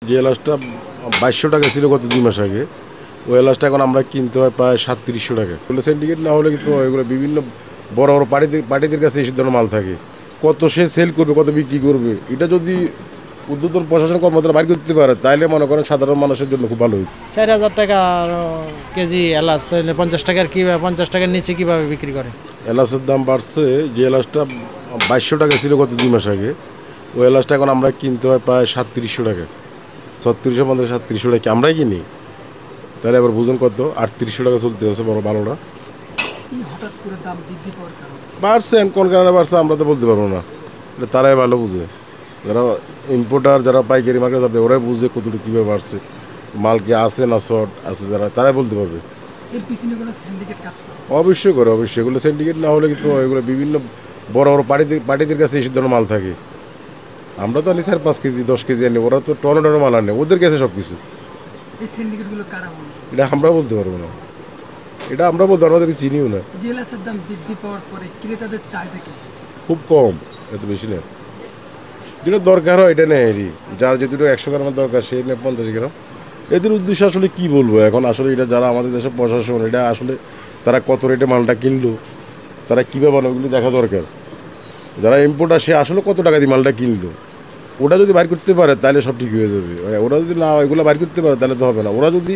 যে এলাচটা 2200 টাকা ছিল গত 2 মাস আগে, ওই এলাচটা এখন আমরা কিনতে হয় প্রায় 3700 টাকা। এগুলো সিন্ডিকেট না হলে কিন্তু এগুলো বিভিন্ন বড় বড় পার্টিদের কাছে এই ধরনের মাল থাকে। কত সে সেল করবে, কত বিক্রি করবে, এটা যদি ঊর্ধ্বতন প্রশাসন কর্মকর্তারা বাইর করতে পারে তাইলে মনে করেন সাধারণ মানুষের জন্য খুব ভালো হয়। 4000 টাকা কেজি এলাচ, তাহলে 50 টাকার কীভাবে 50 টাকার নিচে কীভাবে বিক্রি করে? এলাচের দাম বাড়ছে। যে এলাচটা 2200 টাকা ছিল গত 2 মাস আগে, ওই এলাচটা এখন আমরা কিনতে হয় প্রায় 3700 টাকা। 3650 3700 টাকা আমরাই কিনি। তাহলে এবার বুঝুন কত 3800 টাকা চলতে আছে বড় ভালোটা। হঠাৎ করে দাম বৃদ্ধি পাওয়ার কারণ বাড়ছে, কোন কারণে বাড়ছে আমরা তো বলতে পারবো না, এটা তারাই ভালো বুঝে। যারা ইম্পোর্টার, যারা পাইকারি মার্কেট যাবে ওরাই বুঝে কতটুকু কীভাবে বাড়ছে, মাল কি আছে না শর্ট আছে, যারা তারাই বলতে পারবে। এর পিছনে কোনো সিন্ডিকেট কাজ করে? অবশ্যই করে, অবশ্যই। এগুলো সিন্ডিকেট না হলে কিন্তু এগুলো বিভিন্ন বড় বড় পার্টিদের কাছে এই ধরনের মাল থাকে। আমরা তো আনি 4-5 কেজি 10 কেজি আনি, ওরা তো টনে টনে মাল আনে, ওদের কাছে সব কিছু। এই সিন্ডিকেটগুলো কারা বলে? এটা আমরা বলতে পারবো না, এটা আমরা বলতে পারবো, আমাদেরকে চিনিও না। যে এলাচের দাম বৃদ্ধি পাওয়ার পরে ক্রেতাদের চাহিদা কি? খুব কম, এত বেশি না। যেটা দরকার হয় এটা নেয়, যার যেটুকু 100 গ্রামের দরকার সে নেয় 50 গ্রাম। এদের উদ্দেশ্য আসলে কি বলবো এখন, আসলে এটা যারা আমাদের দেশের প্রশাসন, এটা আসলে তারা কত রেটে মালটা কিনলো, তারা কীভাবে বানাবে ওগুলি দেখা দরকার। যারা ইম্পোর্টার সে আসলে কত টাকা দিয়ে মালটা কিনলো, ওটা যদি বাইর করতে পারে তাহলে সব ঠিক হয়ে যাবে। ওরা যদি না এগুলো বাইর করতে পারে তাহলে তো হবে না। ওরা যদি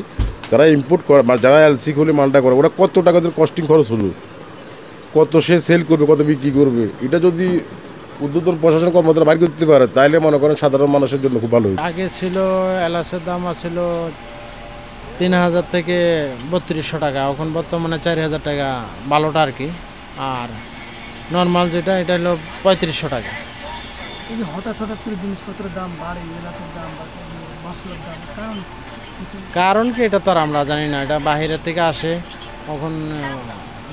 তারা ইম্পোর্ট করে, যারা এলসি খুলে মালটা করে, ওরা কত টাকা দিয়ে কস্টিং খরচ হলো, কত সে সেল করবে, কত বিক্রি করবে, এটা যদি ঊর্ধ্বতন প্রশাসন কর্মকর্তারা বাইর করতে পারে তাইলে মনে করেন সাধারণ মানুষের জন্য খুব ভালো হয়। আগে ছিল এলাচের দাম ছিল 3000 থেকে 3200 টাকা, এখন বর্তমানে 4000 টাকা ভালোটা আর কি। আর নর্মাল যেটা এটা হলো 3500 টাকা। এই যে হঠাৎ করে জিনিসপত্রের দাম বাড়ে, এলাচের দাম বা মশলার দাম, কারণ কারণ কি এটা তো আর আমরা জানি না, এটা বাহিরের থেকে আসে। এখন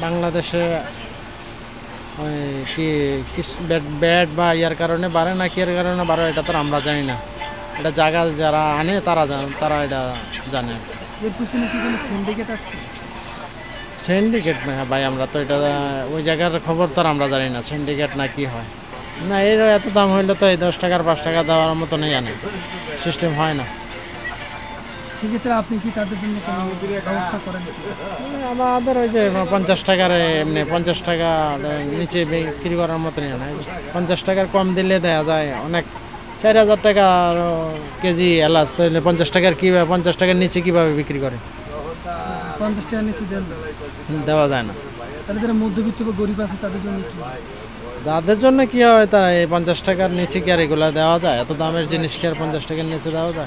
বাংলাদেশে ওই কি ব্যাট বা ইয়ার কারণে বাড়ে না কি এর কারণে বাড়ে এটা তো আর আমরা জানি না। এটা জায়গা যারা আনে তারা এটা জানে। এর পিছনে কি কোনো সিন্ডিকেট আছে? সিন্ডিকেট না ভাই, আমরা তো এটা ওই জায়গার খবর তো আর আমরা জানি না সিন্ডিকেট না কি হয়। না এর এত দাম হইলে তো এই 10 টাকার 5 টাকা দেওয়ার মতো নেই, জানে সিস্টেম হয় না। সেক্ষেত্রে আপনি কি তাদের জন্য কোনো ব্যবস্থা করেন? আমাদের ওই যে 50 টাকার এমনি 50 টাকা নিচে বিক্রি করার মতো নিয়ে না, 50 টাকার কম দিলে দেওয়া যায় অনেক। 4000 টাকা কেজি এলাচ, তাহলে 50 টাকার কীভাবে 50 টাকার নিচে কীভাবে বিক্রি করে? 50 টাকা নিচে দেন দেওয়া যায় না। তাহলে যারা মধ্যবিত্ত বা গরিব আছে তাদের জন্য কি? যাদের জন্য কি হয়, তারা এই 50 টাকার নিচে কি আর এগুলো দেওয়া যায়? এত দামের জিনিস কি আর 50 টাকার নিচে দেওয়া যায়?